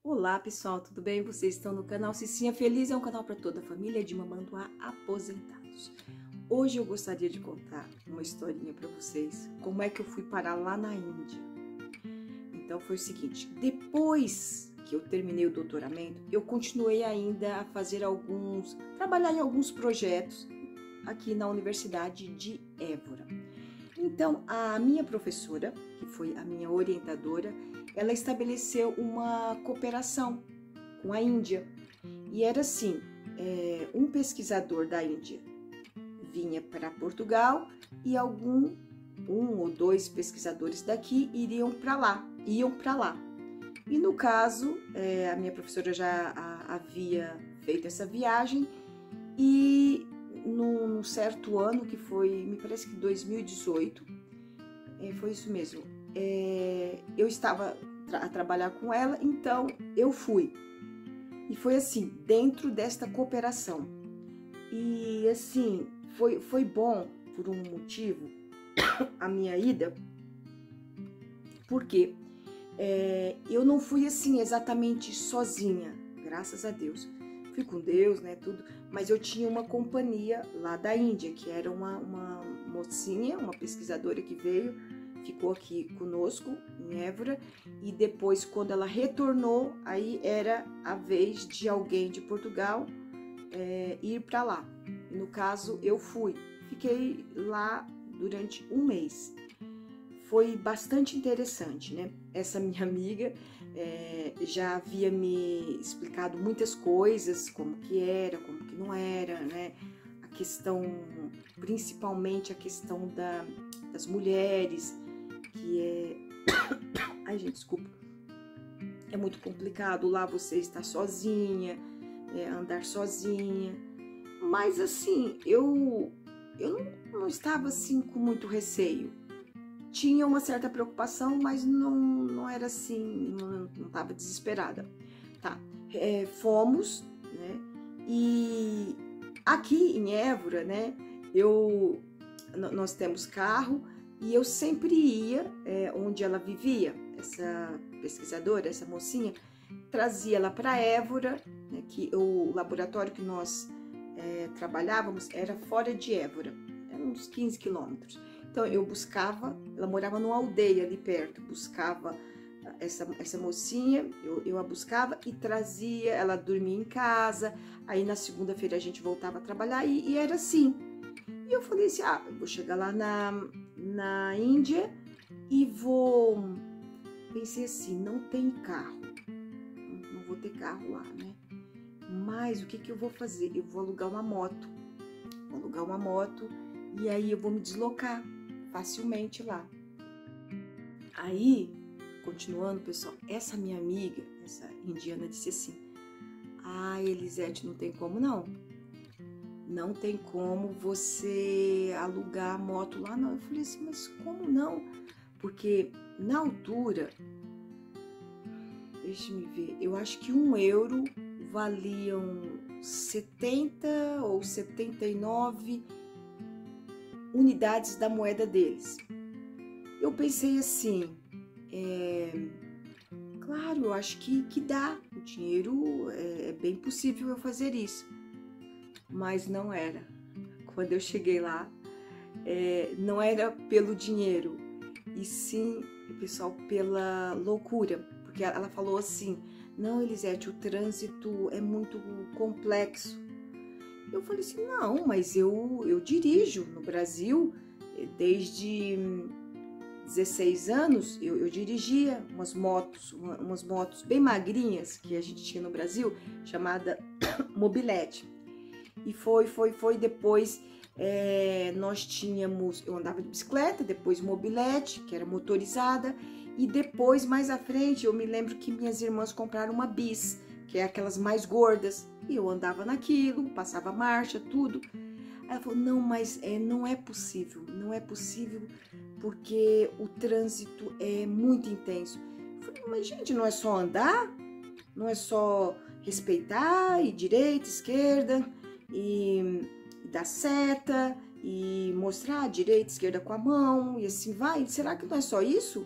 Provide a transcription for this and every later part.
Olá pessoal, tudo bem? Vocês estão no canal Cicinha Feliz, é um canal para toda a família de Mamanduá aposentados. Hoje eu gostaria de contar uma historinha para vocês, como é que eu fui parar lá na Índia. Então foi o seguinte, depois que eu terminei o doutoramento, eu continuei ainda a trabalhar em alguns projetos aqui na Universidade de Évora. Então a minha professora, que foi a minha orientadora, ela estabeleceu uma cooperação com a Índia. E era assim, um pesquisador da Índia vinha para Portugal e um ou dois pesquisadores daqui iam para lá. E no caso, a minha professora já havia feito essa viagem e num certo ano, que foi, me parece que 2018, foi isso mesmo, eu estava a trabalhar com ela, então eu fui. E foi assim, dentro desta cooperação. E assim, foi bom por um motivo, a minha ida, porque eu não fui assim exatamente sozinha, graças a Deus. Fui com Deus, né, tudo, mas eu tinha uma companhia lá da Índia, que era uma mocinha, uma pesquisadora que veio, ficou aqui conosco em Évora, e depois, quando ela retornou, aí era a vez de alguém de Portugal ir para lá. E no caso, eu fui. Fiquei lá durante um mês. Foi bastante interessante, né? Essa minha amiga já havia me explicado muitas coisas, como que era, como que não era, né? A questão, principalmente a questão das mulheres, que ai, gente, desculpa. É muito complicado lá você estar sozinha, andar sozinha. Mas assim, eu não estava assim com muito receio. Tinha uma certa preocupação, mas não era assim, não estava desesperada. Tá, fomos, né? E aqui em Évora, né? Nós temos carro. E eu sempre ia onde ela vivia, essa pesquisadora, essa mocinha, trazia ela para Évora, né, que o laboratório que nós trabalhávamos era fora de Évora, eram uns 15 quilômetros. Então eu buscava, ela morava numa aldeia ali perto, buscava essa mocinha, eu a buscava e trazia, ela dormia em casa, aí na segunda-feira a gente voltava a trabalhar e era assim. E eu falei assim, eu vou chegar lá na Índia e pensei assim, não tem carro, não vou ter carro lá, né? Mas o que eu vou fazer? Eu vou alugar uma moto, e aí eu vou me deslocar facilmente lá. Aí, continuando, pessoal, essa minha amiga, essa indiana, disse assim, Elisete, não tem como não. Não tem como você alugar a moto lá, não. Eu falei assim, mas como não? Porque na altura, deixa-me ver, eu acho que €1 valiam 70 ou 79 unidades da moeda deles. Eu pensei assim, claro, eu acho que dá. O dinheiro, é bem possível eu fazer isso. Mas não era. Quando eu cheguei lá, não era pelo dinheiro, e sim, pessoal, pela loucura, porque ela falou assim, não, Elisete, o trânsito é muito complexo. Eu falei assim, não, mas eu dirijo no Brasil, desde 16 anos, eu dirigia umas motos bem magrinhas que a gente tinha no Brasil, chamada mobilete. E foi depois, eu andava de bicicleta, depois mobilete, que era motorizada, e depois, mais à frente, eu me lembro que minhas irmãs compraram uma bis, que é aquelas mais gordas, e eu andava naquilo, passava marcha, tudo. Aí ela falou, não, mas não é possível, porque o trânsito é muito intenso. Eu falei, mas gente, não é só andar? Não é só respeitar, e direita, esquerda, e dar seta, e mostrar a direita, esquerda com a mão, e assim vai. Será que não é só isso?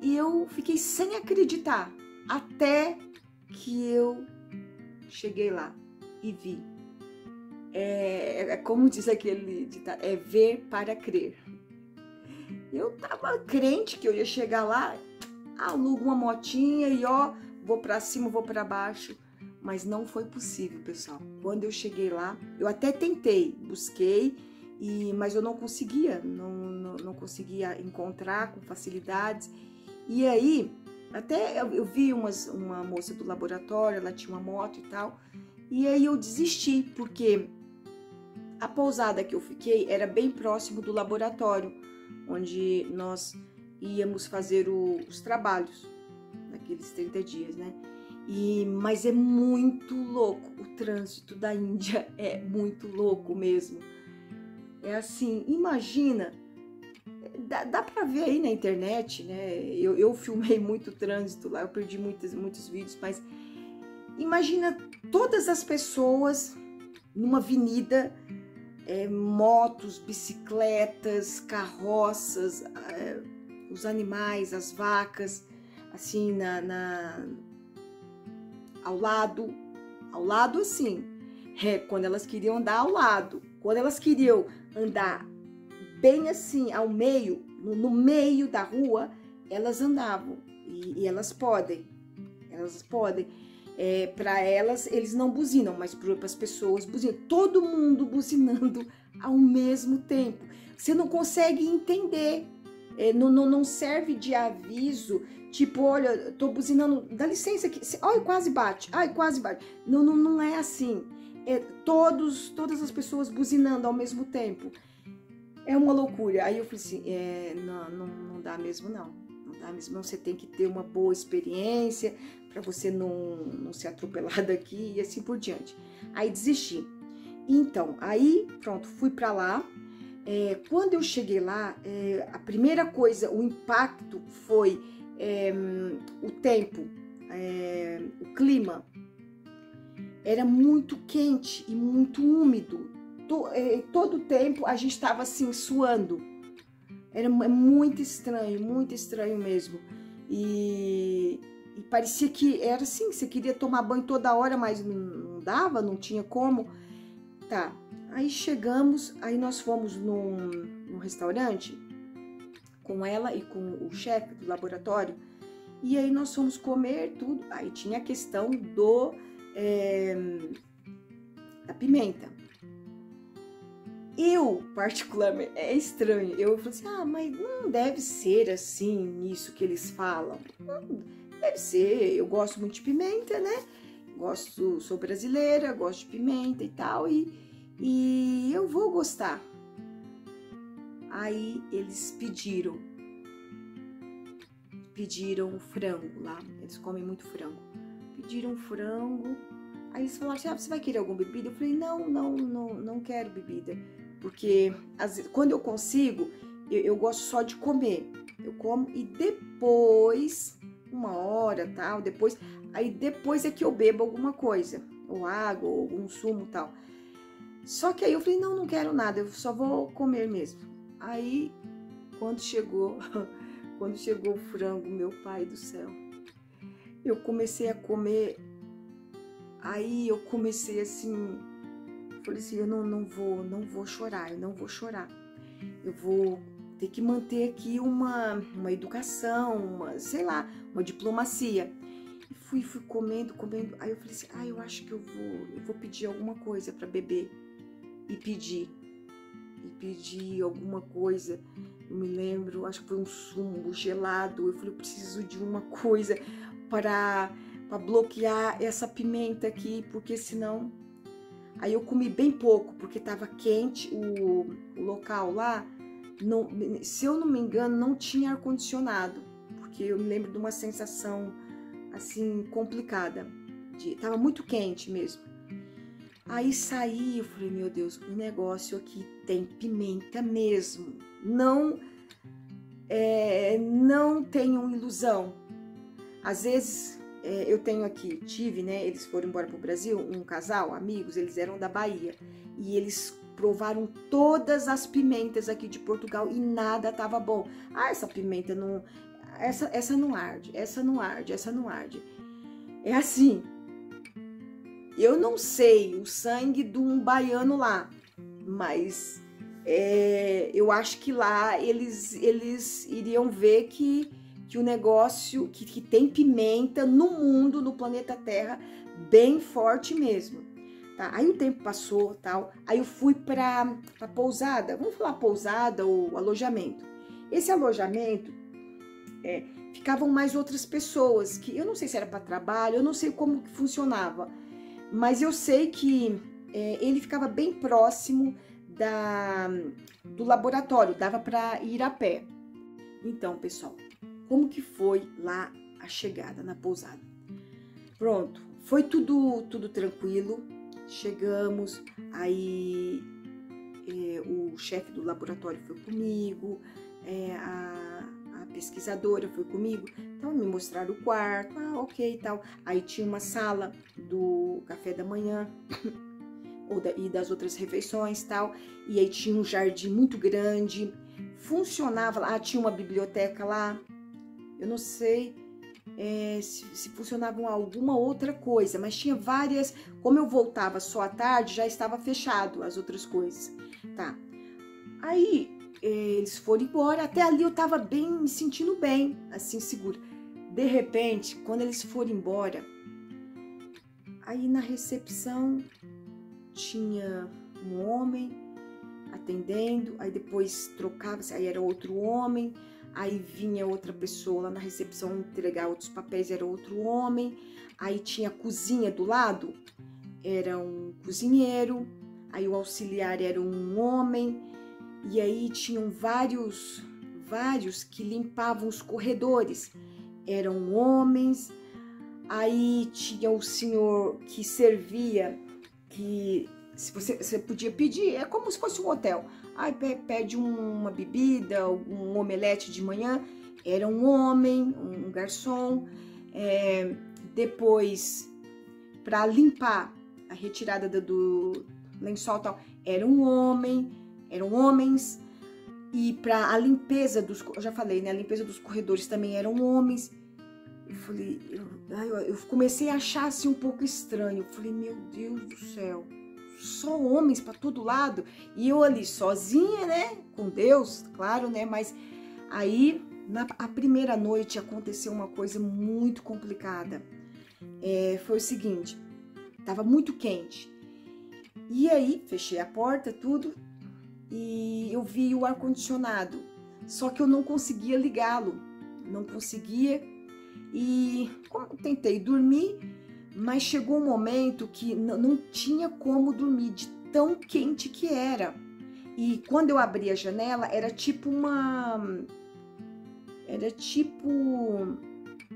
E eu fiquei sem acreditar. Até que eu cheguei lá e vi. Como diz aquele ditado, é ver para crer. Eu tava crente que eu ia chegar lá, alugo uma motinha e ó, vou para cima, vou para baixo. Mas não foi possível, pessoal. Quando eu cheguei lá, eu até tentei, busquei, mas eu não conseguia, não conseguia encontrar com facilidades. E aí, até eu vi uma moça do laboratório, ela tinha uma moto e tal, e aí eu desisti, porque a pousada que eu fiquei era bem próximo do laboratório, onde nós íamos fazer os trabalhos, naqueles 30 dias, né? Mas é muito louco, o trânsito da Índia é muito louco mesmo. É assim, imagina, dá pra ver aí na internet, né? Eu filmei muito trânsito lá, eu perdi muitos vídeos, mas imagina todas as pessoas numa avenida, motos, bicicletas, carroças, os animais, as vacas, assim, ao lado assim, quando elas queriam andar ao lado, quando elas queriam andar bem assim, ao meio, no meio da rua, elas andavam, e elas podem, para elas, eles não buzinam, mas para as pessoas buzinam, todo mundo buzinando ao mesmo tempo, você não consegue entender, não serve de aviso, tipo, olha, tô buzinando, dá licença aqui, ai, quase bate, não é assim, todas as pessoas buzinando ao mesmo tempo, é uma loucura. Aí eu falei assim, não dá mesmo não dá mesmo não, você tem que ter uma boa experiência para você não ser atropelado aqui e assim por diante. Aí desisti. Então, aí pronto, fui para lá. Quando eu cheguei lá, a primeira coisa, o impacto foi o tempo, o clima. Era muito quente e muito úmido. Todo o tempo a gente estava assim suando. Era muito estranho mesmo. E parecia que era assim, você queria tomar banho toda hora, mas não dava, não tinha como. Tá, aí chegamos, aí nós fomos num restaurante com ela e com o chefe do laboratório. E aí nós fomos comer tudo. Aí tinha a questão da pimenta. Eu, particularmente, é estranho. Eu falei assim, mas não deve ser assim, isso que eles falam. Não, deve ser, eu gosto muito de pimenta, né? Sou brasileira, gosto de pimenta e tal, e eu vou gostar. Aí eles pediram frango lá, eles comem muito frango. Pediram frango, aí eles falaram assim, você vai querer alguma bebida? Eu falei, não quero bebida. Porque quando eu consigo, eu gosto só de comer. Eu como e depois, 1 hora, tal, depois é que eu bebo alguma coisa. Ou água, ou algum sumo, tal. Só que aí eu falei, não quero nada, eu só vou comer mesmo. Aí, quando chegou o frango, meu pai do céu, eu comecei a comer. Aí eu comecei assim... Falei assim, eu não vou chorar, eu vou ter que manter aqui uma educação, uma diplomacia. E fui comendo, aí eu falei assim, eu acho que eu vou pedir alguma coisa para beber. E pedi alguma coisa, eu me lembro, acho que foi um sumo gelado. Eu falei, eu preciso de uma coisa para bloquear essa pimenta aqui, porque senão... Aí eu comi bem pouco, porque estava quente, o local lá, se eu não me engano, não tinha ar-condicionado, porque eu me lembro de uma sensação, assim, complicada, tava muito quente mesmo. Aí saí, eu falei, meu Deus, o negócio aqui tem pimenta mesmo, não tenham ilusão. Às vezes... eu tive, né, eles foram embora pro Brasil, um casal, amigos, eles eram da Bahia, e eles provaram todas as pimentas aqui de Portugal e nada tava bom. Essa pimenta não... essa não arde, essa não arde, essa não arde. É assim, eu não sei o sangue de um baiano lá, mas eu acho que lá eles iriam ver que o negócio, que tem pimenta no mundo, no planeta Terra, bem forte mesmo. Tá? Aí o tempo passou, tal, aí eu fui pra pousada, vamos falar pousada ou alojamento. Esse alojamento, ficavam mais outras pessoas, que eu não sei se era para trabalho, eu não sei como que funcionava, mas eu sei que ele ficava bem próximo do laboratório, dava para ir a pé. Então, pessoal, como que foi lá a chegada na pousada? Pronto, foi tudo tranquilo, chegamos, aí o chefe do laboratório foi comigo, a pesquisadora foi comigo, então me mostraram o quarto, ok e tal. Aí tinha uma sala do café da manhã e das outras refeições tal, e aí tinha um jardim muito grande, funcionava lá, tinha uma biblioteca lá, eu não sei se funcionava alguma outra coisa, mas tinha várias, como eu voltava só à tarde, já estava fechado as outras coisas, tá? Aí eles foram embora, até ali eu tava bem, me sentindo bem, assim, segura. De repente, quando eles foram embora, aí na recepção tinha um homem atendendo, aí depois trocava-se, aí era outro homem, aí vinha outra pessoa lá na recepção entregar outros papéis, era outro homem, aí tinha a cozinha do lado, era um cozinheiro, aí o auxiliar era um homem, e aí tinham vários que limpavam os corredores, eram homens, aí tinha o senhor que servia, que se você podia pedir, é como se fosse um hotel, aí pede uma bebida, um omelete de manhã, era um homem, um garçom, depois para limpar a retirada do lençol e tal, era um homem, eram homens, e para a limpeza eu já falei, né, a limpeza dos corredores também eram homens. Eu falei, eu comecei a achar assim um pouco estranho, eu falei, meu Deus do céu, só homens para todo lado, e eu ali sozinha, né, com Deus, claro, né, mas aí a primeira noite aconteceu uma coisa muito complicada. Foi o seguinte, tava muito quente, e aí fechei a porta, tudo, e eu vi o ar-condicionado, só que eu não conseguia ligá-lo, não conseguia, e tentei dormir, mas chegou um momento que não tinha como dormir, de tão quente que era. E quando eu abri a janela,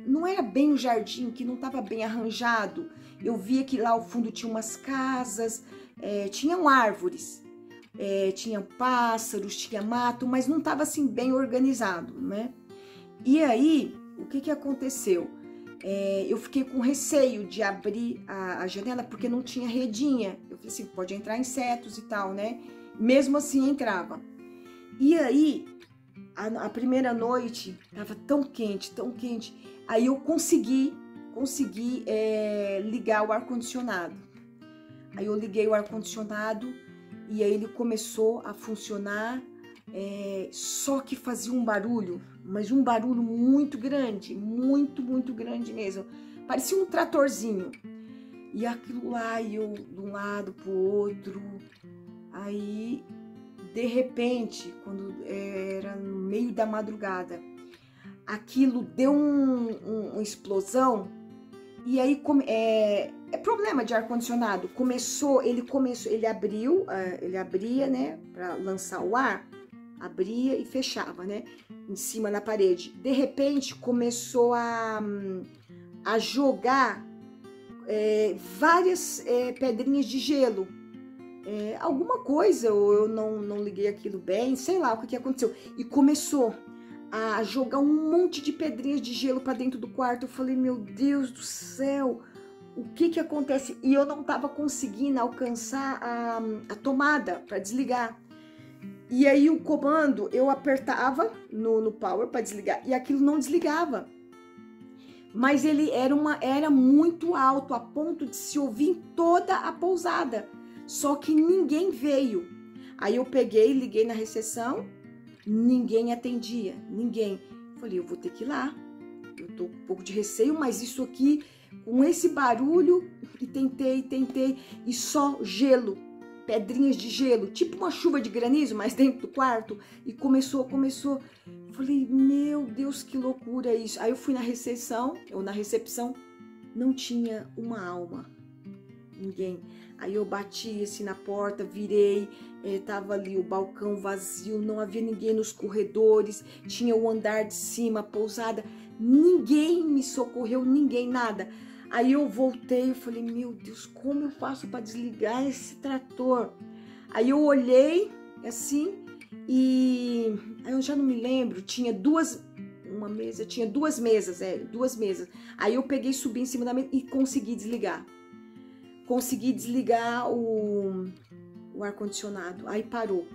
não era bem um jardim, que não estava bem arranjado. Eu via que lá ao fundo tinha umas casas, tinham árvores, tinha pássaros, tinha mato, mas não estava assim bem organizado, né? E aí, o que aconteceu? Eu fiquei com receio de abrir a janela porque não tinha redinha. Eu falei assim, pode entrar insetos e tal, né? Mesmo assim entrava. E aí, a primeira noite tava tão quente, aí eu consegui ligar o ar-condicionado. Aí eu liguei o ar-condicionado e aí ele começou a funcionar, só que fazia um barulho, mas um barulho muito grande, muito grande mesmo. Parecia um tratorzinho. E aquilo lá, eu de um lado pro outro. Aí, de repente, quando era no meio da madrugada, aquilo deu uma explosão. E aí, problema de ar-condicionado. Ele abria, né, para lançar o ar, abria e fechava, né, em cima na parede. De repente, começou a jogar várias pedrinhas de gelo. Alguma coisa, ou eu não liguei aquilo bem, sei lá o que aconteceu. E começou a jogar um monte de pedrinhas de gelo para dentro do quarto. Eu falei, meu Deus do céu, o que acontece? E eu não estava conseguindo alcançar a tomada para desligar. E aí o comando, eu apertava no power para desligar e aquilo não desligava. Mas ele era muito alto, a ponto de se ouvir em toda a pousada. Só que ninguém veio. Aí eu peguei, liguei na recepção, ninguém atendia, ninguém. Falei, eu vou ter que ir lá. Eu tô com um pouco de receio, mas isso aqui, com esse barulho, e tentei, e só gelo, pedrinhas de gelo, tipo uma chuva de granizo, mas dentro do quarto. E começou. Falei, meu Deus, que loucura isso. Aí eu fui na recepção, não tinha uma alma, ninguém. Aí eu bati assim na porta, virei, tava ali o balcão vazio, não havia ninguém nos corredores, tinha o andar de cima, a pousada, ninguém me socorreu, ninguém, nada. Aí eu voltei, eu falei, meu Deus, como eu faço para desligar esse trator? Aí eu olhei assim e eu já não me lembro, tinha duas mesas. Aí eu peguei, subi em cima da mesa e consegui desligar. Consegui desligar o ar-condicionado, aí parou.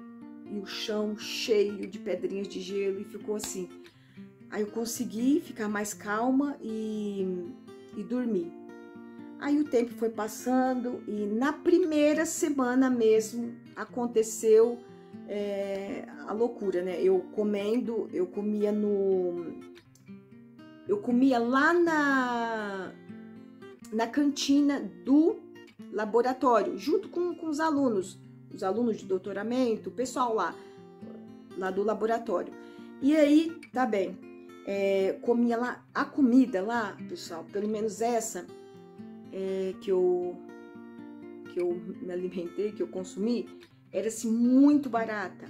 E o chão cheio de pedrinhas de gelo e ficou assim. Aí eu consegui ficar mais calma e dormir. Aí o tempo foi passando e na primeira semana mesmo aconteceu a loucura, né? Eu comia lá na cantina do laboratório, junto com os alunos de doutoramento, o pessoal lá do laboratório. E aí, tá bem, comia lá, a comida lá, pessoal, pelo menos essa que eu me alimentei, que eu consumi, era assim muito barata,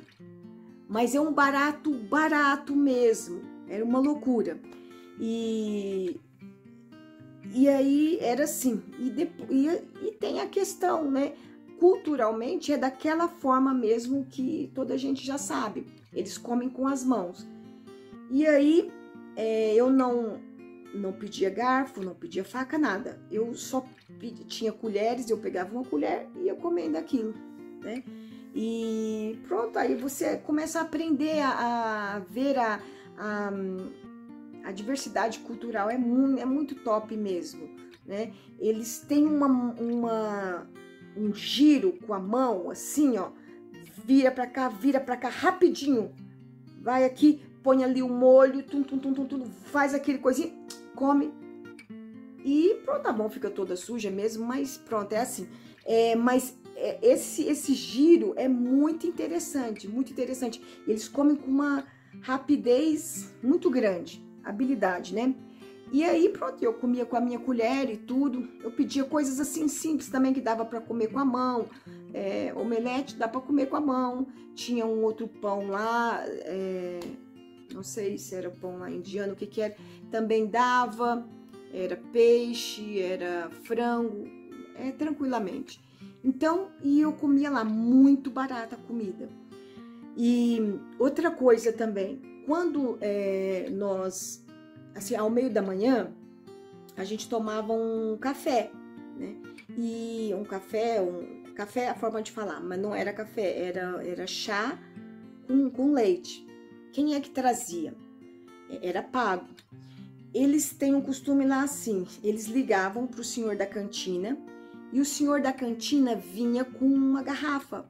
mas é um barato mesmo, era uma loucura. E aí era assim, e tem a questão, né? Culturalmente é daquela forma mesmo que toda a gente já sabe. Eles comem com as mãos. E aí eu não pedia garfo, não pedia faca, nada. Eu só tinha colheres, eu pegava uma colher e ia comendo aquilo, né? E pronto, aí você começa a aprender a ver a diversidade cultural, é muito top mesmo, né? Eles têm um giro com a mão, assim, ó, vira pra cá, rapidinho, vai aqui, põe ali o molho, tum, faz aquele coisinha, come, e pronto, tá bom, fica toda suja mesmo, mas pronto, é assim. Esse giro é muito interessante, eles comem com uma rapidez muito grande, habilidade, né? E aí, pronto, eu comia com a minha colher e tudo. Eu pedia coisas assim simples também que dava para comer com a mão. Omelete dá para comer com a mão. Tinha um outro pão lá, não sei se era pão lá indiano, o que era. Também dava, era peixe, era frango, tranquilamente. Então, e eu comia lá, muito barata a comida. E outra coisa também, quando nós, assim, ao meio da manhã, a gente tomava um café, né? E um café é a forma de falar, mas não era café, era chá com leite. Quem é que trazia? Era pago. Eles têm um costume lá assim, eles ligavam para o senhor da cantina e o senhor da cantina vinha com uma garrafa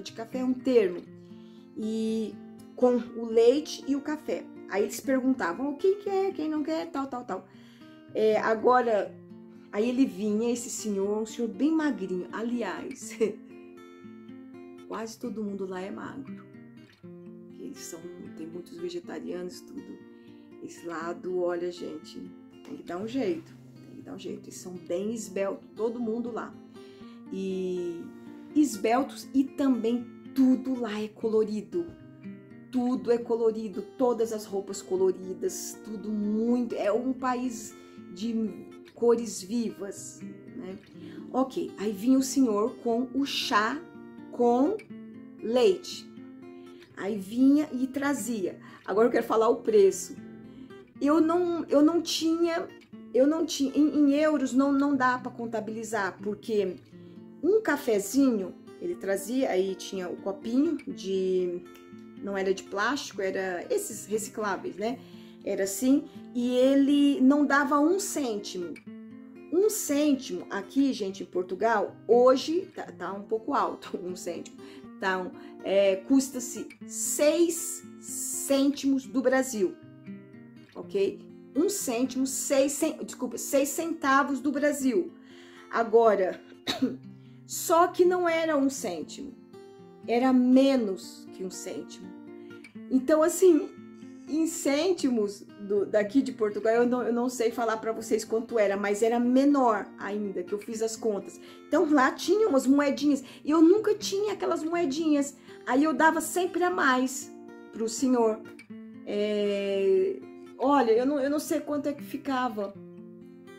de café, um termo, e com o leite e o café. Aí eles perguntavam o que quer, quem não quer, tal. Agora, aí ele vinha, esse senhor, um senhor bem magrinho. Aliás, quase todo mundo lá é magro. Tem muitos vegetarianos, tudo. Esse lado, olha, gente, tem que dar um jeito. Eles são bem esbeltos, todo mundo lá. E esbeltos, e também tudo lá é colorido. Tudo é colorido, todas as roupas coloridas, tudo muito. É um país de cores vivas, né? Ok, aí vinha o senhor com o chá com leite. Aí vinha e trazia. Agora eu quero falar o preço. Eu não tinha, em euros não dá para contabilizar, porque um cafezinho Ele trazia, aí tinha o copinho não era de plástico, era esses recicláveis, né? Era assim, e ele não dava 1 cêntimo. 1 cêntimo aqui, gente, em Portugal, hoje tá um pouco alto, 1 cêntimo. Então, custa-se 6 cêntimos do Brasil, ok? 1 cêntimo, 6 centavos do Brasil. Agora, só que não era 1 cêntimo, era menos que 1 cêntimo. Então, assim, em cêntimos daqui de Portugal, eu não sei falar para vocês quanto era, mas era menor ainda, que eu fiz as contas. Então, lá tinha umas moedinhas, e eu nunca tinha aquelas moedinhas. Aí eu dava sempre a mais pro senhor. Olha, eu não sei quanto é que ficava.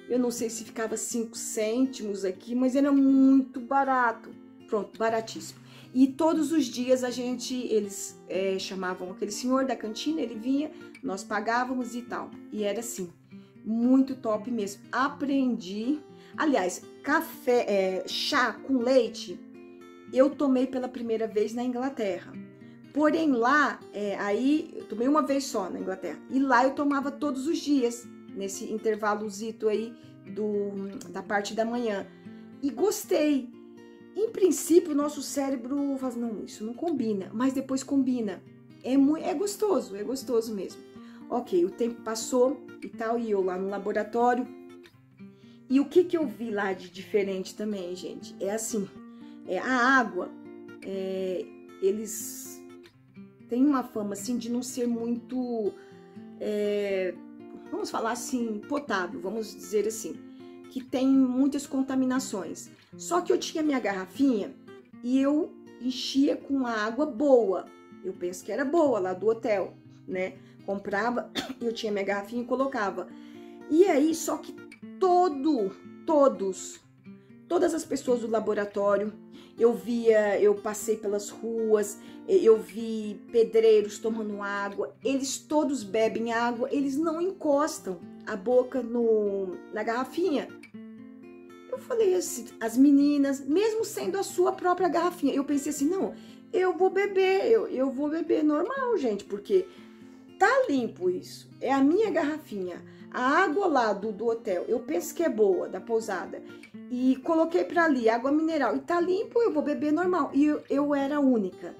Eu não sei se ficava 5 cêntimos aqui, mas era muito barato. Pronto, baratíssimo. E todos os dias eles chamavam aquele senhor da cantina, ele vinha, nós pagávamos e tal. E era assim, muito top mesmo. Aprendi. Aliás, chá com leite, eu tomei pela primeira vez na Inglaterra. Porém, lá, aí eu tomei uma vez só na Inglaterra. E lá eu tomava todos os dias, nesse intervalozito aí da parte da manhã. E gostei. Em princípio, o nosso cérebro fala, não, isso não combina, mas depois combina. É gostoso mesmo. Ok, o tempo passou e tal, e eu lá no laboratório. E o que eu vi lá de diferente também, gente? É assim, a água, eles têm uma fama, assim, de não ser muito, vamos falar assim, potável, vamos dizer assim, que tem muitas contaminações. Só que eu tinha minha garrafinha e eu enchia com a água boa. Eu penso que era boa lá do hotel, né? Comprava, eu tinha minha garrafinha e colocava. E aí, só que todas as pessoas do laboratório, eu passei pelas ruas, eu vi pedreiros tomando água, eles todos bebem água, eles não encostam a boca na garrafinha. Eu falei assim, as meninas, mesmo sendo a sua própria garrafinha, eu pensei assim, não, eu vou beber normal, gente, porque tá limpo isso, é a minha garrafinha. A água lá do hotel, eu penso que é boa, da pousada, e coloquei pra ali, água mineral, e tá limpo, eu vou beber normal. E eu era a única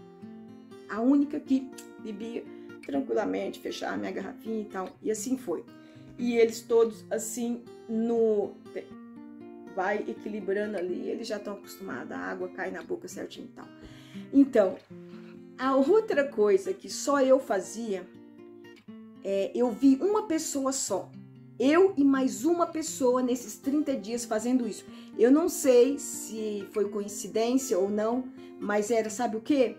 que bebia tranquilamente, fechava minha garrafinha e tal, e assim foi. E eles todos assim, vai equilibrando ali, eles já estão acostumados, a água cai na boca certinho e tal. Então, a outra coisa que só eu fazia, eu vi uma pessoa só, eu e mais uma pessoa nesses 30 dias fazendo isso. Eu não sei se foi coincidência ou não, mas era, sabe o quê?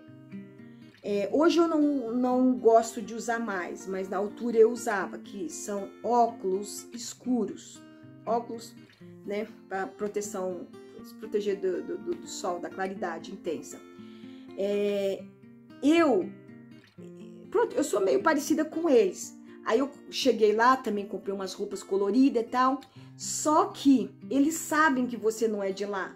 Hoje eu não gosto de usar mais, mas na altura eu usava, que são óculos escuros, óculos, né, para proteção, se proteger do sol, da claridade intensa. Pronto, eu sou meio parecida com eles. Aí eu cheguei lá, também comprei umas roupas coloridas e tal, só que eles sabem que você não é de lá.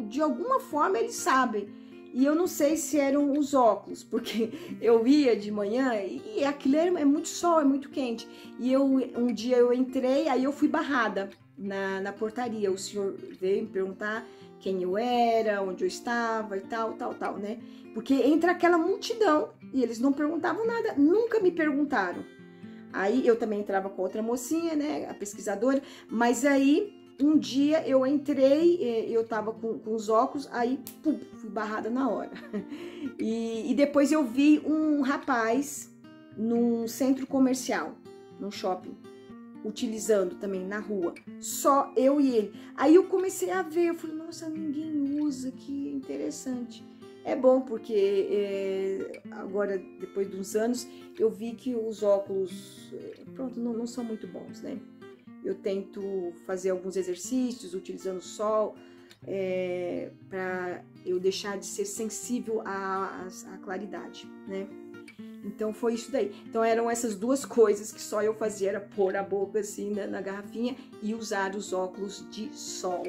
De alguma forma eles sabem. E eu não sei se eram os óculos, porque eu ia de manhã e aquilo é muito sol, é muito quente. E um dia eu entrei, aí eu fui barrada na portaria. O senhor veio me perguntar quem eu era, onde eu estava e tal, né? Porque entra aquela multidão e eles não perguntavam nada, nunca me perguntaram. Aí eu também entrava com outra mocinha, né, a pesquisadora, mas aí um dia eu entrei, eu tava com os óculos, aí pum, fui barrada na hora. E depois eu vi um rapaz num centro comercial, num shopping, utilizando também na rua, só eu e ele. Aí eu comecei a ver, eu falei, nossa, ninguém usa, que interessante. É bom porque agora, depois de uns anos, eu vi que os óculos, pronto, não são muito bons, né? Eu tento fazer alguns exercícios utilizando o sol para eu deixar de ser sensível à claridade, né? Então foi isso daí. Então eram essas duas coisas que só eu fazia, era pôr a boca assim na garrafinha e usar os óculos de sol.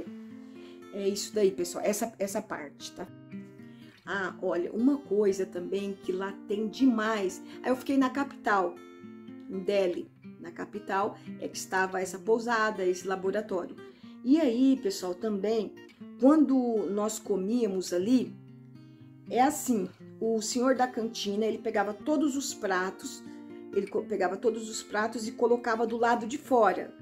É isso daí, pessoal, essa parte, tá? Ah, olha, uma coisa também que lá tem demais. Aí eu fiquei na capital, em Delhi, na capital, é que estava essa pousada, esse laboratório. E aí, pessoal, também, quando nós comíamos ali, é assim, o senhor da cantina, ele pegava todos os pratos, e colocava do lado de fora.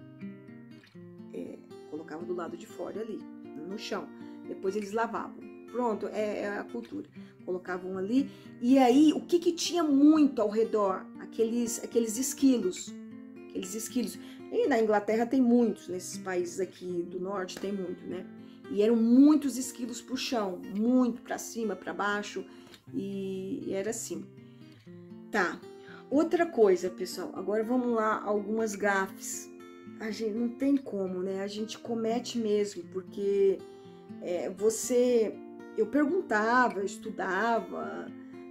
Colocava do lado de fora ali, no chão. Depois eles lavavam. Pronto, é a cultura. Colocavam ali. E aí, o que tinha muito ao redor? Aqueles esquilos. Aqueles esquilos. E na Inglaterra tem muitos, nesses países aqui do norte tem muito, né? E eram muitos esquilos pro chão, muito para cima, para baixo. E era assim. Tá. Outra coisa, pessoal. Agora vamos lá, algumas gafes. A gente não tem como, né? A gente comete mesmo, porque eu perguntava, eu estudava,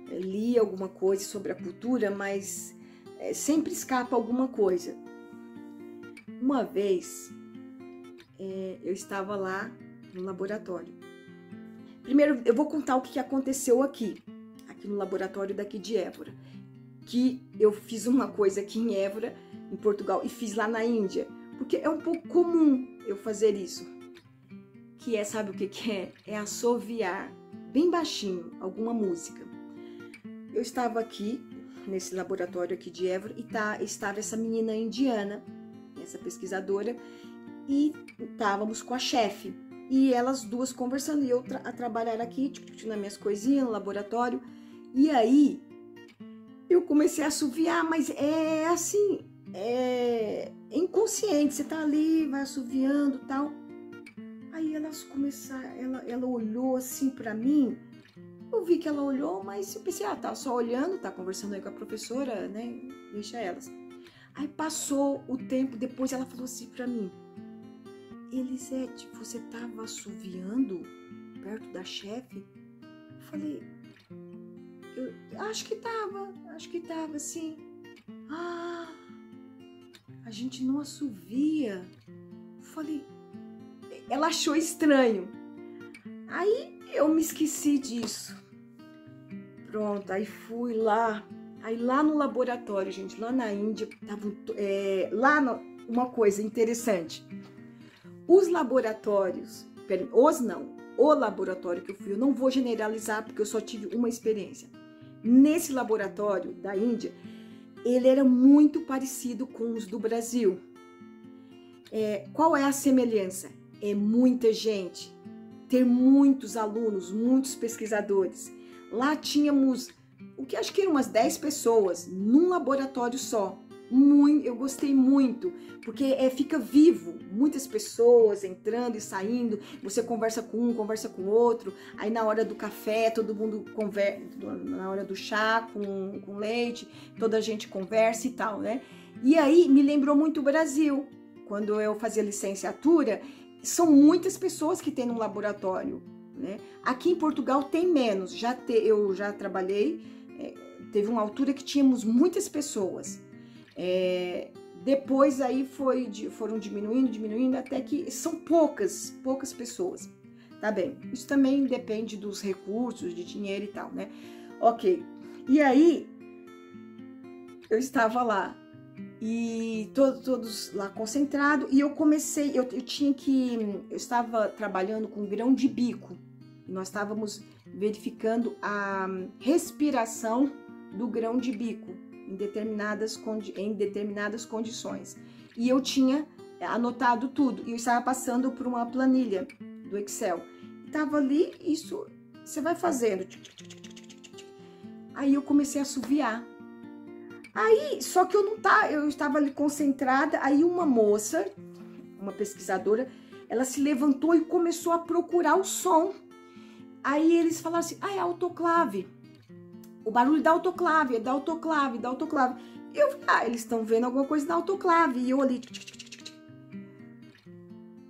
lia alguma coisa sobre a cultura, mas sempre escapa alguma coisa. Uma vez, eu estava lá no laboratório. Primeiro, eu vou contar o que aconteceu aqui no laboratório daqui de Évora. Que eu fiz uma coisa aqui em Évora, em Portugal, e fiz lá na Índia. Porque é um pouco comum eu fazer isso. Que sabe o que é? É assoviar bem baixinho alguma música. Eu estava aqui, nesse laboratório aqui de Évora, e estava essa menina indiana, essa pesquisadora, e estávamos com a chefe. E elas duas conversando, e eu a trabalhar aqui, nas minhas coisinhas, no laboratório. E aí, eu comecei a assoviar, mas é assim, é inconsciente, você tá ali, vai assoviando e tal. Aí elas começaram, ela olhou assim pra mim, eu vi que ela olhou, mas eu pensei, tá só olhando, tá conversando aí com a professora, né, deixa elas. Aí passou o tempo, depois ela falou assim pra mim, Elisete, você tava assoviando perto da chefe? Eu falei, acho que tava, sim. Ah, a gente não assovia. Eu falei, ela achou estranho. Aí eu me esqueci disso. Pronto, aí fui lá. Aí lá no laboratório, gente, lá na Índia, uma coisa interessante. Os laboratórios, o laboratório que eu fui, eu não vou generalizar porque eu só tive uma experiência. Nesse laboratório da Índia, ele era muito parecido com os do Brasil. Qual é a semelhança? É muita gente, ter muitos alunos, muitos pesquisadores. Lá tínhamos, acho que eram umas 10 pessoas num laboratório só. Eu gostei muito, porque fica vivo, muitas pessoas entrando e saindo, você conversa com um, conversa com outro, aí na hora do café todo mundo conversa, na hora do chá com leite, toda a gente conversa e tal, né? E aí me lembrou muito o Brasil, quando eu fazia licenciatura, são muitas pessoas que tem no laboratório, né? Aqui em Portugal tem menos, eu já trabalhei, teve uma altura que tínhamos muitas pessoas. Depois aí foram diminuindo, até que são poucas pessoas, tá bem? Isso também depende dos recursos, de dinheiro e tal, né? Ok, e aí eu estava lá e todos lá concentrados e eu comecei, eu estava trabalhando com grão de bico e nós estávamos verificando a respiração do grão de bico em determinadas condições. E eu tinha anotado tudo. E eu estava passando por uma planilha do Excel. Estava ali, isso você vai fazendo. Aí eu comecei a assoviar. Aí, só que eu estava ali concentrada. Aí uma moça, uma pesquisadora, ela se levantou e começou a procurar o som. Aí eles falaram assim, é autoclave. O barulho da autoclave, da autoclave. E eu falei, eles estão vendo alguma coisa da autoclave. E eu ali...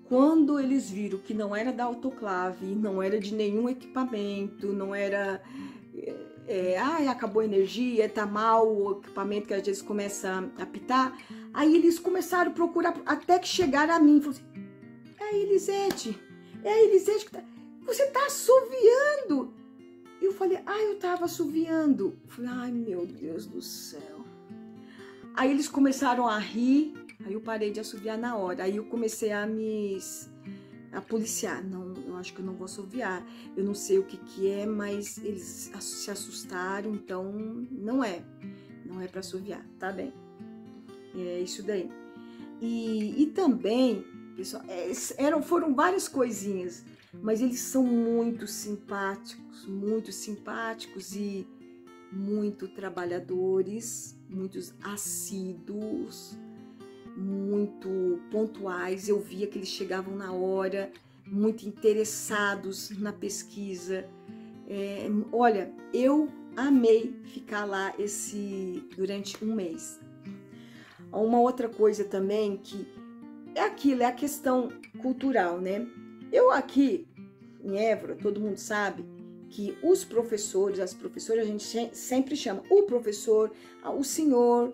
Quando eles viram que não era da autoclave, não era de nenhum equipamento, não era... acabou a energia, tá mal o equipamento que às vezes começa a apitar. Aí eles começaram a procurar, até que chegaram a mim. Falaram assim, Elisete, É a Elisete que tá... Você tá assoviando. Eu falei, eu tava assoviando. Eu falei, ai, meu Deus do céu. Aí eles começaram a rir, aí eu parei de assoviar na hora. Aí eu comecei a policiar. Não, eu acho que eu não vou assoviar. Eu não sei o que é, mas eles se assustaram, então não é para assoviar, tá bem? É isso daí. E também, pessoal, foram várias coisinhas, mas eles são muito simpáticos e muito trabalhadores, muitos assíduos, muito pontuais. Eu via que eles chegavam na hora, muito interessados na pesquisa. Olha, eu amei ficar lá durante um mês. Uma outra coisa também que é aquilo, é a questão cultural, né? Eu aqui em Évora, todo mundo sabe que os professores, as professoras, a gente sempre chama o professor, o senhor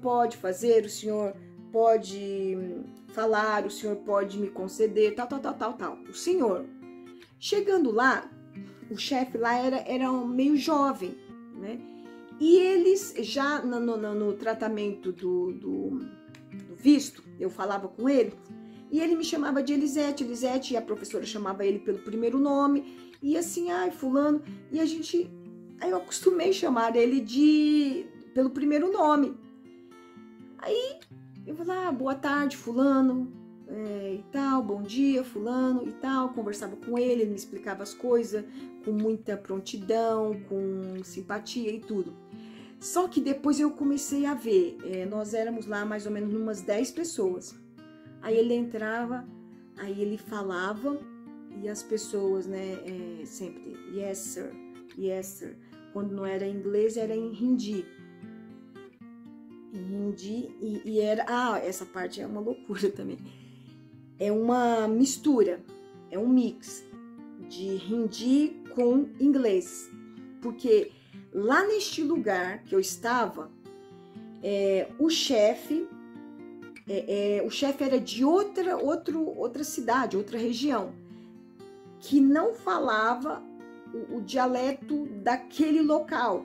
pode fazer, o senhor pode falar, o senhor pode me conceder, tal. O senhor. Chegando lá, o chefe lá era meio jovem, né? E eles já no tratamento do visto, eu falava com ele, e ele me chamava de Elisete, e a professora chamava ele pelo primeiro nome, e assim, fulano, aí eu acostumei chamar ele pelo primeiro nome. Aí eu falava, boa tarde, fulano, e tal, bom dia, fulano, e tal, conversava com ele me explicava as coisas com muita prontidão, com simpatia e tudo. Só que depois eu comecei a ver, nós éramos lá mais ou menos umas 10 pessoas. Aí ele entrava, aí ele falava, e as pessoas, né, sempre, yes sir, yes sir. Quando não era em inglês, era em hindi. Em hindi, e era, essa parte é uma loucura também. É uma mistura, é um mix de hindi com inglês. Porque lá neste lugar que eu estava, o chefe era de outra cidade, outra região, que não falava o dialeto daquele local.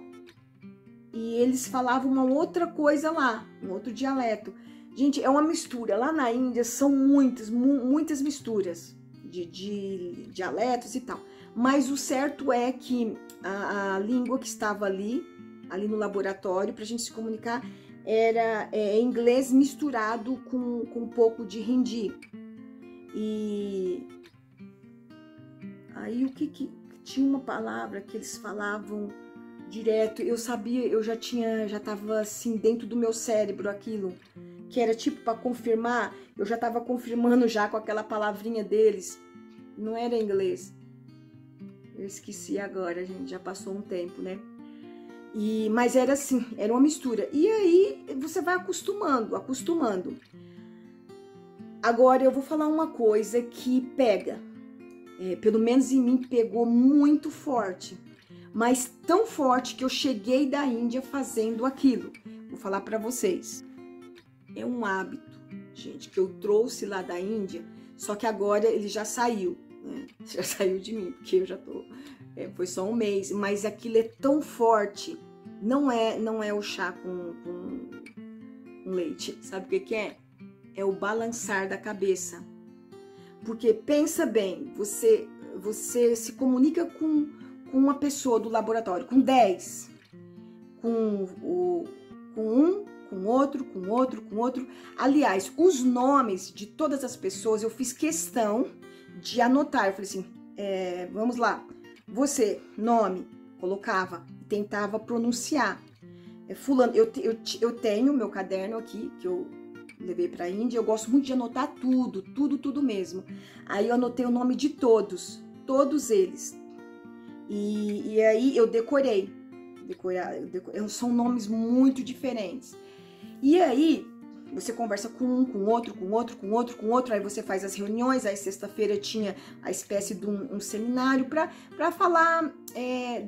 E eles falavam uma outra coisa lá, um outro dialeto. Gente, é uma mistura. Lá na Índia são muitas misturas de dialetos e tal. Mas o certo é que a língua que estava ali no laboratório, para a gente se comunicar, era inglês misturado com um pouco de hindi. E aí tinha uma palavra que eles falavam direto, eu sabia, eu já estava assim dentro do meu cérebro aquilo, que era tipo para confirmar, eu já estava confirmando já com aquela palavrinha deles, não era inglês, eu esqueci agora, gente, já passou um tempo, né? Mas era assim, era uma mistura, e aí você vai acostumando. Agora eu vou falar uma coisa que pega, pelo menos em mim pegou muito forte, mas tão forte que eu cheguei da Índia fazendo aquilo. Vou falar para vocês. É um hábito, gente, que eu trouxe lá da Índia, só que agora ele já saiu, né? Já saiu de mim, porque eu já tô... foi só um mês, mas aquilo é tão forte. Não é o chá com leite. Sabe o que é? É o balançar da cabeça. Porque pensa bem, você se comunica com uma pessoa do laboratório, com 10, com um, com outro. Aliás, os nomes de todas as pessoas eu fiz questão de anotar. Eu falei assim, vamos lá, você, nome, colocava e tentava pronunciar. Fulano, eu tenho meu caderno aqui, que eu levei para a Índia, eu gosto muito de anotar tudo mesmo. Aí eu anotei o nome de todos eles. E aí eu decorei. São nomes muito diferentes. E aí você conversa com um, com outro, aí você faz as reuniões. Aí sexta-feira tinha a espécie de um seminário para falar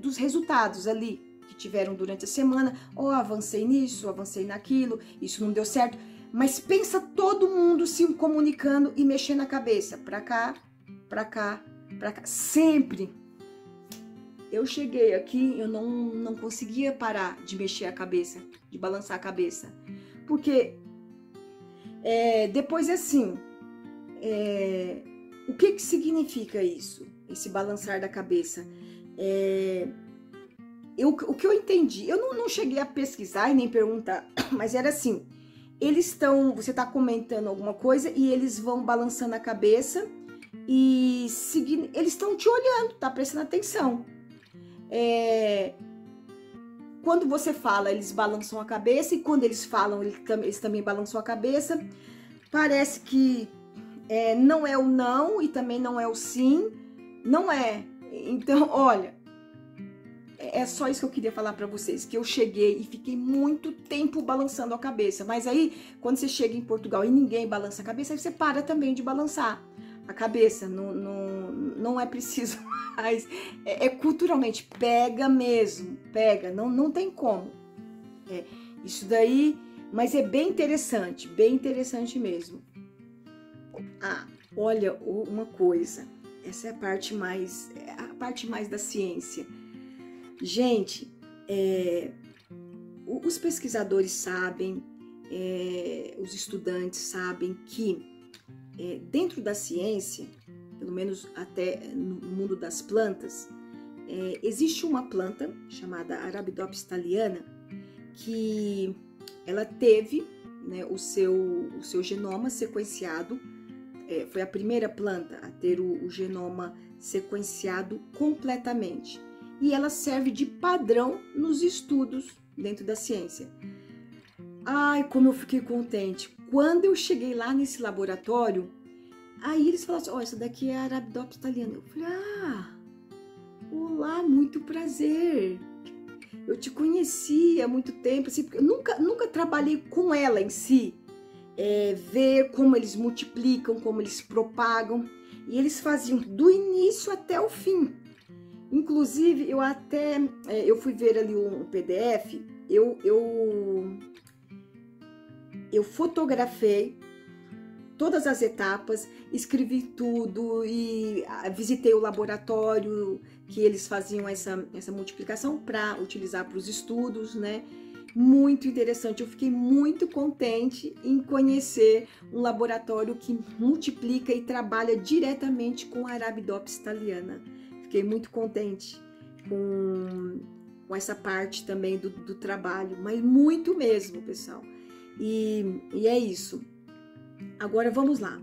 dos resultados ali que tiveram durante a semana. Avancei nisso, avancei naquilo, isso não deu certo. Mas pensa todo mundo se comunicando e mexendo a cabeça, para cá, pra cá, sempre. Eu cheguei aqui, eu não conseguia parar de mexer a cabeça, de balançar a cabeça. Porque depois assim, o que significa isso? Esse balançar da cabeça? O que eu entendi, eu não cheguei a pesquisar e nem perguntar, mas era assim, você tá comentando alguma coisa e eles vão balançando a cabeça e seguindo, eles estão te olhando, tá prestando atenção. Quando você fala, eles balançam a cabeça, e quando eles falam, eles também balançam a cabeça. Parece que não é o não e também não é o sim, não é. Então, olha, é só isso que eu queria falar pra vocês, que eu cheguei e fiquei muito tempo balançando a cabeça. Mas aí, quando você chega em Portugal e ninguém balança a cabeça, aí você para também de balançar a cabeça. Não é preciso mais. Culturalmente, pega mesmo, pega, não tem como. Isso daí, mas é bem interessante mesmo. Olha uma coisa, essa é a parte mais da ciência. Gente, os pesquisadores sabem, os estudantes sabem que dentro da ciência, pelo menos até no mundo das plantas, existe uma planta chamada Arabidopsis thaliana que ela teve, né, o seu genoma sequenciado, foi a primeira planta a ter o genoma sequenciado completamente. E ela serve de padrão nos estudos dentro da ciência. Ai, como eu fiquei contente. Quando eu cheguei lá nesse laboratório, aí eles falaram assim, ó, essa daqui é a Arabidopsis thaliana. Eu falei, olá, muito prazer. Eu te conheci há muito tempo, assim, porque eu nunca trabalhei com ela em si. Ver como eles multiplicam, como eles propagam. E eles faziam do início até o fim. Inclusive, eu fui ver ali um PDF, eu fotografei todas as etapas, escrevi tudo e visitei o laboratório que eles faziam essa multiplicação para utilizar para os estudos, né? Muito interessante, eu fiquei muito contente em conhecer um laboratório que multiplica e trabalha diretamente com a Arabidopsis thaliana. Fiquei muito contente com essa parte também do trabalho, mas muito mesmo, pessoal. E é isso. Agora vamos lá.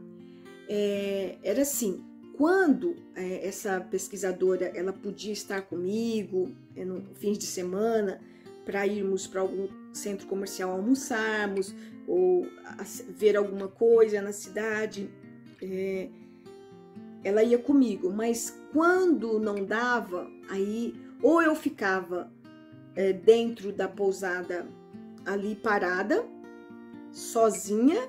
Era assim, quando essa pesquisadora ela podia estar comigo no fins de semana para irmos para algum centro comercial almoçarmos ou ver alguma coisa na cidade, ela ia comigo, mas quando não dava, aí ou eu ficava dentro da pousada ali parada, sozinha,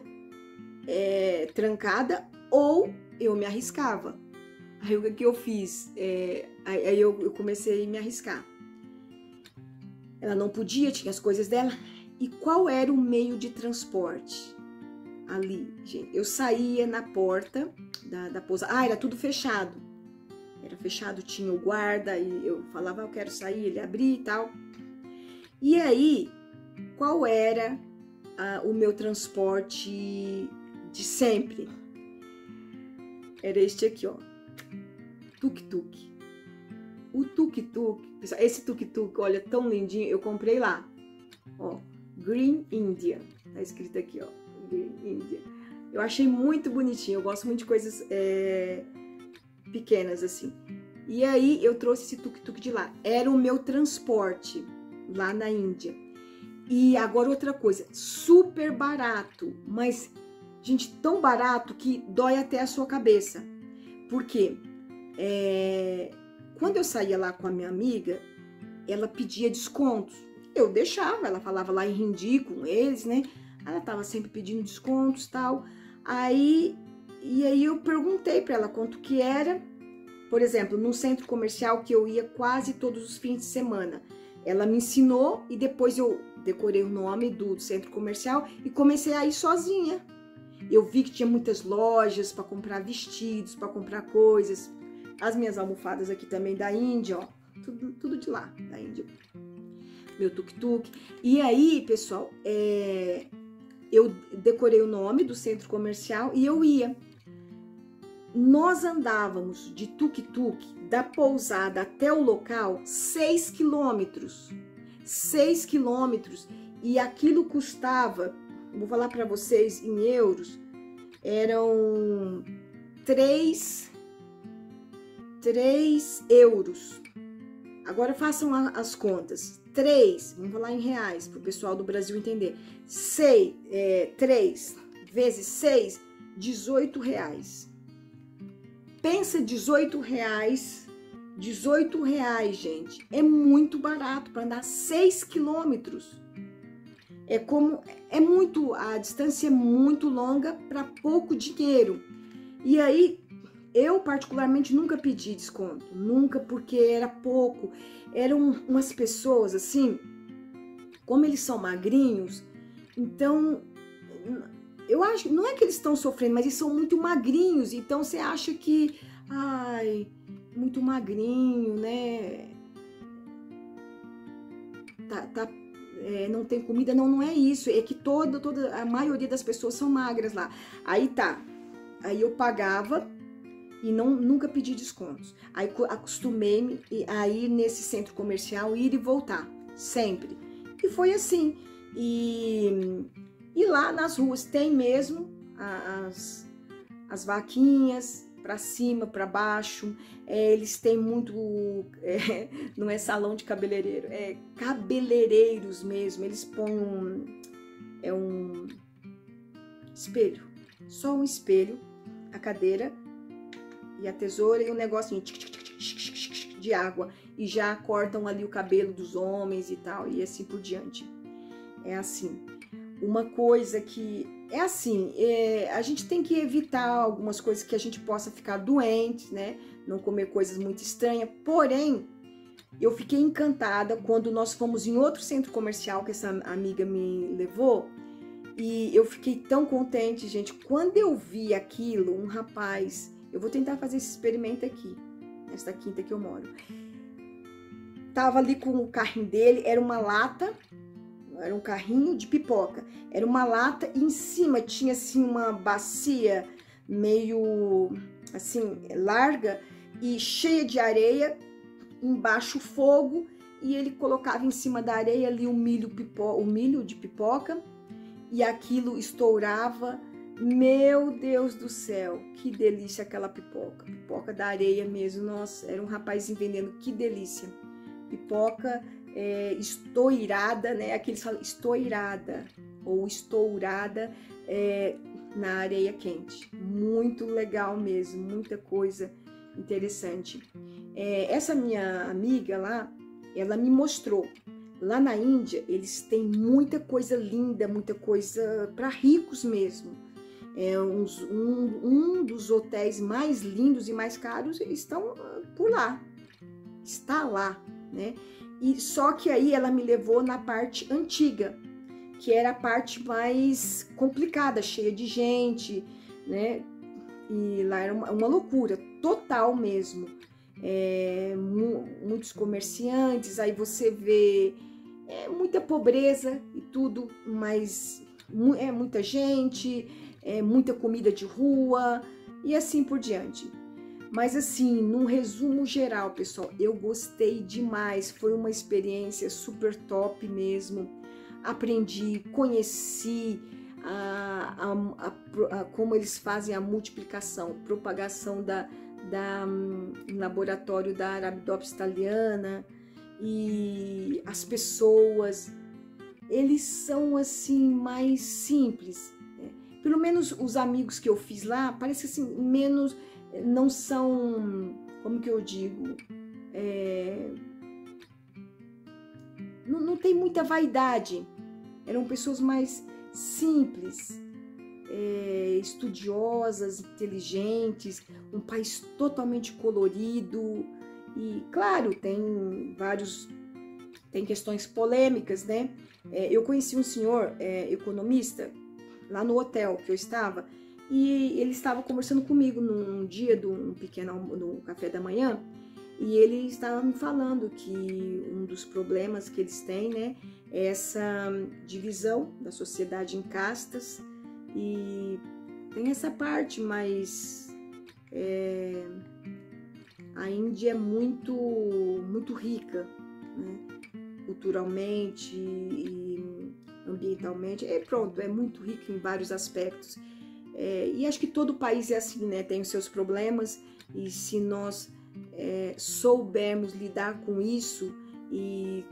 trancada, ou eu me arriscava. Aí o que eu fiz? Aí eu comecei a me arriscar. Ela não podia, tinha as coisas dela. E qual era o meio de transporte? Ali, gente, eu saía na porta da pousada. Era tudo fechado. Era fechado, tinha o guarda, e eu falava, eu quero sair, ele abria e tal. E aí, qual era o meu transporte de sempre? Era este aqui, ó. Tuk-tuk. O tuk-tuk, pessoal, esse tuk-tuk, olha, tão lindinho, eu comprei lá. Ó, Green India. Tá escrito aqui, ó. Green India. Eu achei muito bonitinho, eu gosto muito de coisas pequenas assim. E aí eu trouxe esse tuk-tuk de lá. Era o meu transporte lá na Índia. E agora outra coisa, super barato, mas, gente, tão barato que dói até a sua cabeça. Por quê? Quando eu saía lá com a minha amiga, ela pedia descontos. Eu deixava, ela falava lá em hindi com eles, né? Ela tava sempre pedindo descontos e tal. E aí eu perguntei para ela quanto que era. Por exemplo, num centro comercial que eu ia quase todos os fins de semana. Ela me ensinou e depois eu decorei o nome do centro comercial e comecei a ir sozinha. eu vi que tinha muitas lojas para comprar vestidos, para comprar coisas. As minhas almofadas aqui também da Índia, ó, tudo de lá, da Índia. Meu tuk-tuk. E aí, pessoal, eu decorei o nome do centro comercial e eu ia. Nós andávamos de tuk-tuk da pousada até o local 6 quilômetros. 6 quilômetros. E aquilo custava, vou falar para vocês em euros, eram 3 euros. Agora façam as contas. 3, vamos falar em reais, para o pessoal do Brasil entender. 3 vezes 6, 18 reais. Pensa 18 reais, gente. É muito barato para andar 6 quilômetros. A distância é muito longa para pouco dinheiro. E aí, eu particularmente nunca pedi desconto, nunca, porque era pouco. Eram umas pessoas assim, como eles são magrinhos, então eu acho, não é que eles estão sofrendo, mas eles são muito magrinhos, então você acha que, ai, muito magrinho, né? Não tem comida, não é isso, é que a maioria das pessoas são magras lá. Aí eu pagava e nunca pedi descontos. Aí acostumei-me a ir nesse centro comercial, ir e voltar, sempre. E foi assim. E lá nas ruas tem mesmo as vaquinhas, para cima, para baixo. Eles têm muito, não é salão de cabeleireiro, é cabeleireiros mesmo. Eles põem um espelho, só um espelho, a cadeira e a tesoura e um negocinho de água, e já cortam ali o cabelo dos homens e tal, e assim por diante. É assim. Uma coisa que é assim, a gente tem que evitar algumas coisas que a gente possa ficar doente, né? Não comer coisas muito estranhas. Porém, eu fiquei encantada quando nós fomos em outro centro comercial que essa amiga me levou. E eu fiquei tão contente, gente. Quando eu vi aquilo, um rapaz... Eu vou tentar fazer esse experimento aqui, nesta quinta que eu moro. Tava ali com o carrinho dele, era uma lata... Era um carrinho de pipoca. Era uma lata e em cima tinha assim uma bacia meio assim larga e cheia de areia, embaixo fogo, e ele colocava em cima da areia ali o milho de pipoca, e aquilo estourava. Meu Deus do céu, que delícia aquela pipoca. Pipoca da areia mesmo. Nossa, era um rapazinho vendendo, que delícia. Pipoca estourada, né? Aqui eles falam estourada ou estourada na areia quente. Muito legal mesmo, muita coisa interessante. Essa minha amiga lá, ela me mostrou. Lá na Índia, eles têm muita coisa linda, muita coisa para ricos mesmo. Um dos hotéis mais lindos e mais caros estão por lá. Está lá, né? E só que aí ela me levou na parte antiga, que era a parte mais complicada, cheia de gente, né? E lá era uma loucura, total mesmo. Muitos comerciantes, aí você vê muita pobreza e tudo, mas muita gente, muita comida de rua e assim por diante. Mas assim, num resumo geral, pessoal, eu gostei demais. Foi uma experiência super top mesmo. Aprendi, conheci como eles fazem a multiplicação, propagação no laboratório da Arabidopsis thaliana. E as pessoas, eles são assim mais simples. Né? Pelo menos os amigos que eu fiz lá, parece assim, menos... Não são, como que eu digo, não tem muita vaidade. Eram pessoas mais simples, estudiosas, inteligentes, um país totalmente colorido. E, claro, tem questões polêmicas, né? Eu conheci um senhor economista, lá no hotel que eu estava, e ele estava conversando comigo num dia do no café da manhã, e ele estava me falando que um dos problemas que eles têm, né, é essa divisão da sociedade em castas, e tem essa parte, mas a Índia é muito rica, né, culturalmente e ambientalmente, pronto, é muito rica em vários aspectos. E acho que todo país é assim, né, tem os seus problemas, e se nós soubermos lidar com isso, e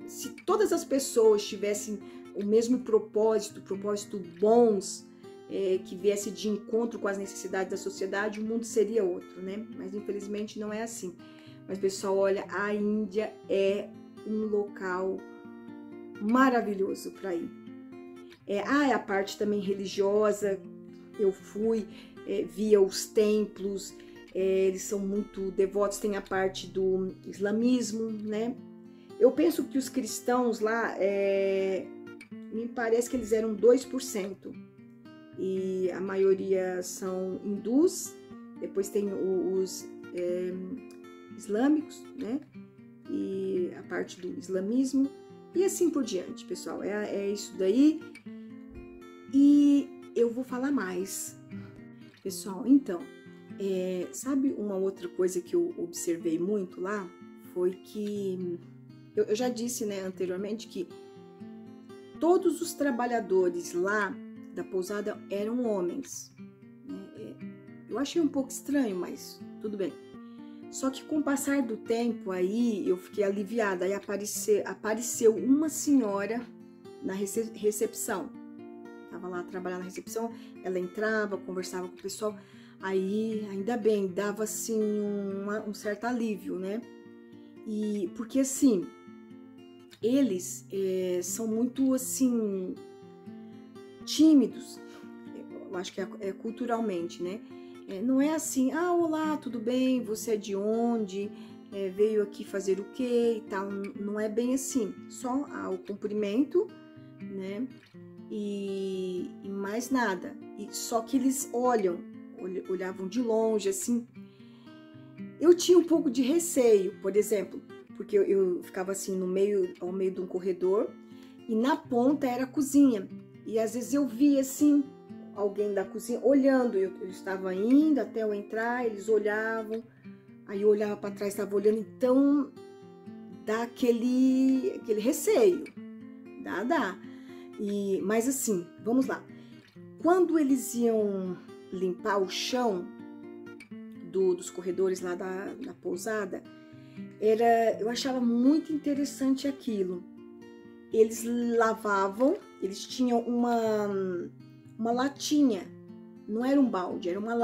se todas as pessoas tivessem o mesmo propósito bons, que viesse de encontro com as necessidades da sociedade, o mundo seria outro, né? Mas infelizmente não é assim. Mas pessoal, olha, a Índia é um local maravilhoso para ir. A parte também religiosa, eu fui, via os templos, eles são muito devotos, tem a parte do islamismo, né? Eu penso que os cristãos lá, me parece que eles eram 2%, e a maioria são hindus, depois tem os islâmicos, né? E a parte do islamismo, e assim por diante, pessoal. É isso daí. E eu vou falar mais. Pessoal, então, sabe uma outra coisa que eu observei muito lá? Foi que, eu já disse, né, anteriormente, que todos os trabalhadores lá da pousada eram homens. Eu achei um pouco estranho, mas tudo bem. Só que com o passar do tempo aí, eu fiquei aliviada. Aí apareceu uma senhora na recepção. Tava lá trabalhando na recepção, ela entrava, conversava com o pessoal. Aí, ainda bem, dava assim um certo alívio, né? E porque assim, eles são muito assim tímidos. Eu acho que é culturalmente, né? Não é assim, olá, tudo bem? Você é de onde? Veio aqui fazer o quê? E tal. Não é bem assim. Só o cumprimento, né? E mais nada. Só que eles olhavam de longe, assim. Eu tinha um pouco de receio, por exemplo, porque eu ficava assim ao meio de um corredor, e na ponta era a cozinha. E às vezes eu via assim alguém da cozinha olhando, eu estava indo até eu entrar, eles olhavam, aí eu olhava para trás, estava olhando, então dá aquele receio, dá. Mas assim, vamos lá, quando eles iam limpar o chão dos corredores lá da pousada, eu achava muito interessante aquilo. Eles lavavam, eles tinham uma latinha, não era um balde, era uma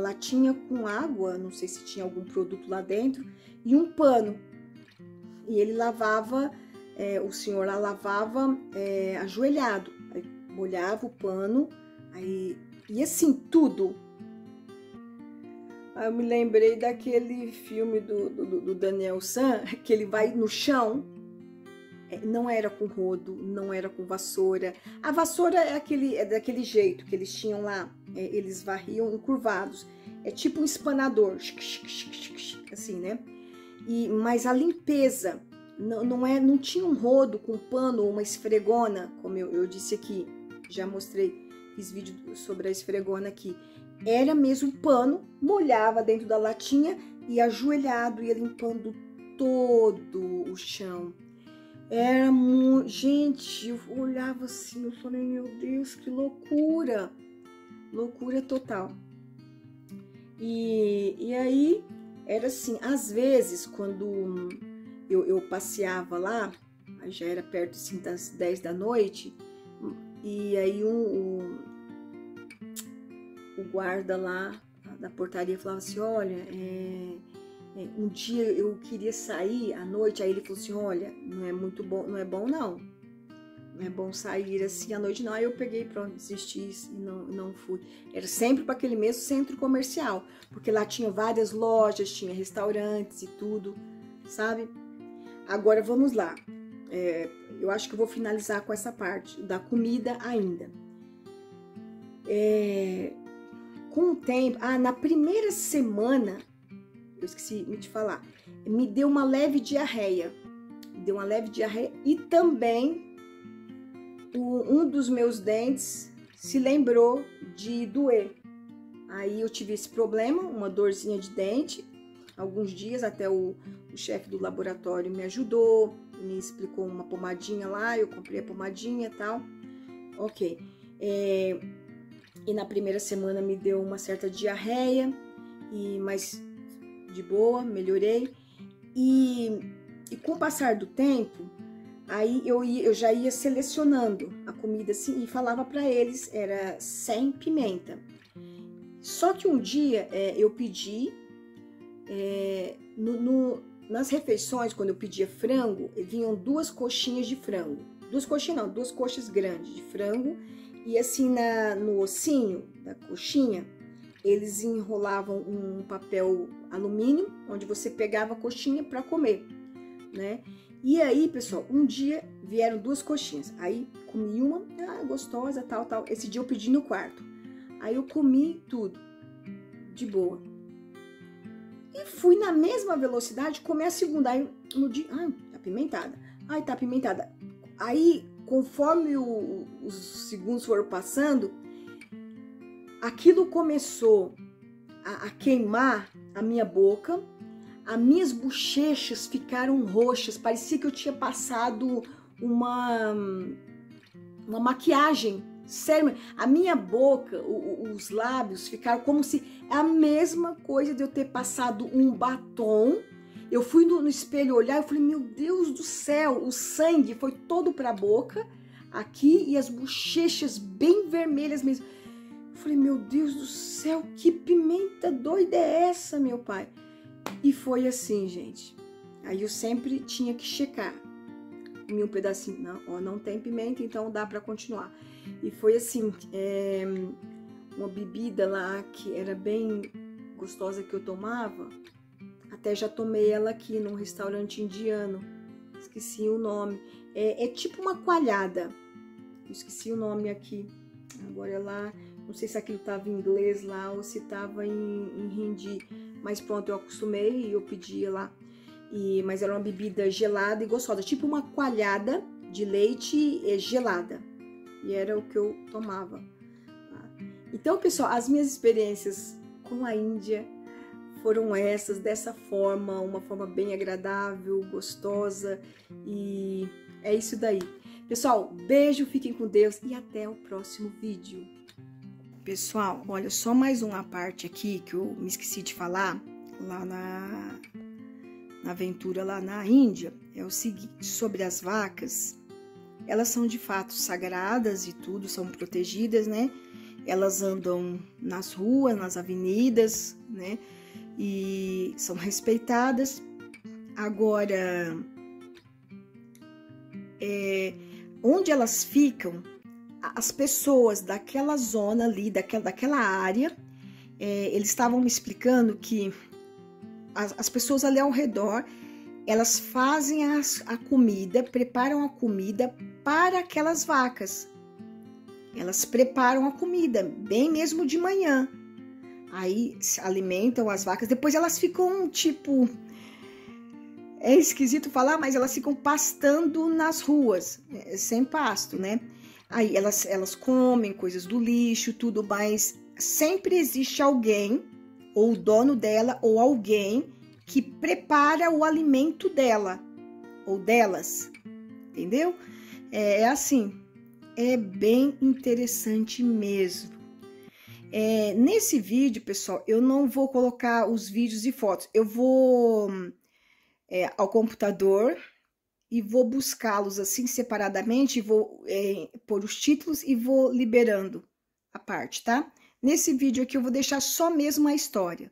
latinha com água, não sei se tinha algum produto lá dentro, e um pano. E ele lavava, o senhor lá lavava ajoelhado, aí molhava o pano, e assim, tudo. Aí eu me lembrei daquele filme do Daniel San, que ele vai no chão. Não era com rodo, não era com vassoura. A vassoura é daquele jeito que eles tinham lá, eles varriam encurvados. É tipo um espanador, assim, né? Mas a limpeza, não tinha um rodo com pano ou uma esfregona, como eu disse aqui, já mostrei, fiz vídeo sobre a esfregona aqui. Era mesmo pano, molhava dentro da latinha e ajoelhado ia limpando todo o chão. Era muito... Gente, eu olhava assim, eu falei, meu Deus, que loucura! Loucura total. E aí, era assim, às vezes, quando eu passeava lá, já era perto assim, das 10 da noite, e aí o guarda lá da portaria falava assim, olha, um dia eu queria sair à noite, aí ele falou assim, olha, não é muito bom, não é bom não é bom sair assim à noite não. Aí eu peguei, pronto, desisti e não fui. Era sempre para aquele mesmo centro comercial, porque lá tinha várias lojas, tinha restaurantes e tudo, sabe? Agora vamos lá, eu acho que eu vou finalizar com essa parte da comida ainda. Com o tempo, na primeira semana, eu esqueci de falar, me deu uma leve diarreia. E também um dos meus dentes se lembrou de doer. Aí eu tive esse problema, uma dorzinha de dente, alguns dias, até o chefe do laboratório me ajudou, me explicou uma pomadinha lá, eu comprei a pomadinha e tal. Ok. E na primeira semana me deu uma certa diarreia, mas de boa, melhorei. E com o passar do tempo, aí eu já ia selecionando a comida assim e falava para eles, era sem pimenta. Só que um dia eu pedi, nas refeições, quando eu pedia frango, vinham 2 coxinhas de frango. 2 coxinhas não, 2 coxas grandes de frango. E assim, no ossinho da coxinha, eles enrolavam um papel alumínio, onde você pegava a coxinha para comer, né? E aí, pessoal, um dia vieram 2 coxinhas. Aí, comi uma, gostosa, tal. Esse dia eu pedi no quarto. Aí eu comi tudo, de boa. E fui na mesma velocidade comer a segunda. Aí, no dia, tá apimentada. Tá apimentada. Aí, conforme os segundos foram passando, aquilo começou a queimar a minha boca, as minhas bochechas ficaram roxas, parecia que eu tinha passado uma maquiagem, sério, a minha boca, os lábios ficaram como se, a mesma coisa de eu ter passado um batom. Eu fui no espelho olhar, eu falei, meu Deus do céu, o sangue foi todo pra boca, aqui, e as bochechas bem vermelhas mesmo. Eu falei, meu Deus do céu, que pimenta doida é essa, meu pai? E foi assim, gente. Aí eu sempre tinha que checar. Comi um pedacinho, não tem pimenta, então dá pra continuar. E foi assim, uma bebida lá que era bem gostosa que eu tomava. Até já tomei ela aqui num restaurante indiano. Esqueci o nome. É tipo uma coalhada. Eu esqueci o nome aqui. Agora é lá. Não sei se aquilo tava em inglês lá ou se tava em hindi. Mas pronto, eu acostumei e eu pedia lá. Mas era uma bebida gelada e gostosa. Tipo uma coalhada de leite gelada. E era o que eu tomava. Então, pessoal, as minhas experiências com a Índia foram essas, dessa forma, uma forma bem agradável, gostosa, e é isso daí. Pessoal, beijo, fiquem com Deus e até o próximo vídeo. Pessoal, olha, só mais uma parte aqui que eu me esqueci de falar, lá na aventura lá na Índia, é o seguinte, sobre as vacas, elas são de fato sagradas e tudo, são protegidas, né? Elas andam nas ruas, nas avenidas, né? E são respeitadas. Agora, onde elas ficam, as pessoas daquela zona ali, daquela área, eles estavam me explicando que as pessoas ali ao redor, elas fazem a comida, preparam a comida para aquelas vacas. Elas preparam a comida, bem mesmo de manhã. Aí alimentam as vacas, depois elas ficam tipo, é esquisito falar, mas elas ficam pastando nas ruas, sem pasto, né? Aí elas comem coisas do lixo, tudo, mas sempre existe alguém, ou o dono dela, ou alguém que prepara o alimento dela, ou delas, entendeu? É assim, é bem interessante mesmo. Nesse vídeo, pessoal, eu não vou colocar os vídeos e fotos. Eu vou ao computador e vou buscá-los assim separadamente, vou pôr os títulos e vou liberando a parte, tá? Nesse vídeo aqui eu vou deixar só mesmo a história.